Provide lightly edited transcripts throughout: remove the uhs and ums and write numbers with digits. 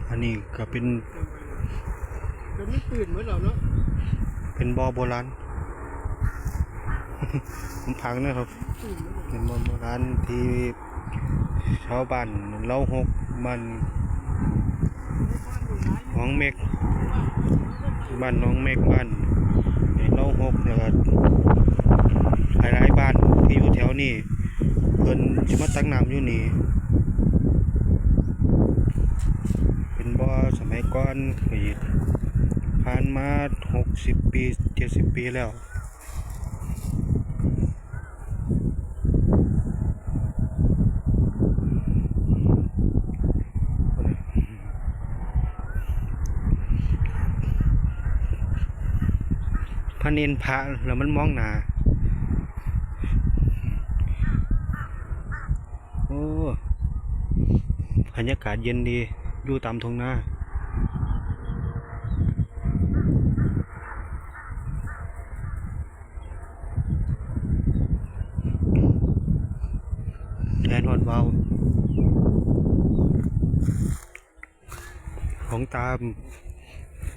อันนี้ก็เป็นตื่นเหมือนเราเนาะเป็นบ่อโบราณ ผมพังนะครับเป็นบ่อโบราณที่ชาวบ้านเล่าหกมันหนองเมฆบ้านหนองเมฆบ้านเล่าหกแล้วก็หลายๆบ้านที่อยู่แถวนี้เพิ่นสิมาตักน้ำอยู่นี่เป็นบ่อสมัยก่อนก็ผ่านมา60 ปี70 ปีแล้วพระเนนพระแล้วมันมองหนาโอ้บรรยากาศเย็นดีอยู่ตามทุ่งนาแดนหอดเบาของตาม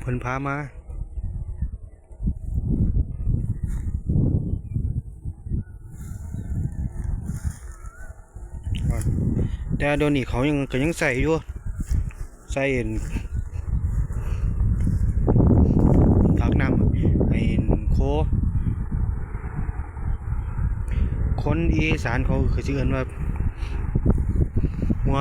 เพิ่นพามาแต่เดี๋ยวนี้เขายังใส่อยู่ใส่ตักน้ำไอ้โคคนอีสานเขาคือชื่อเอิ้นว่าหัว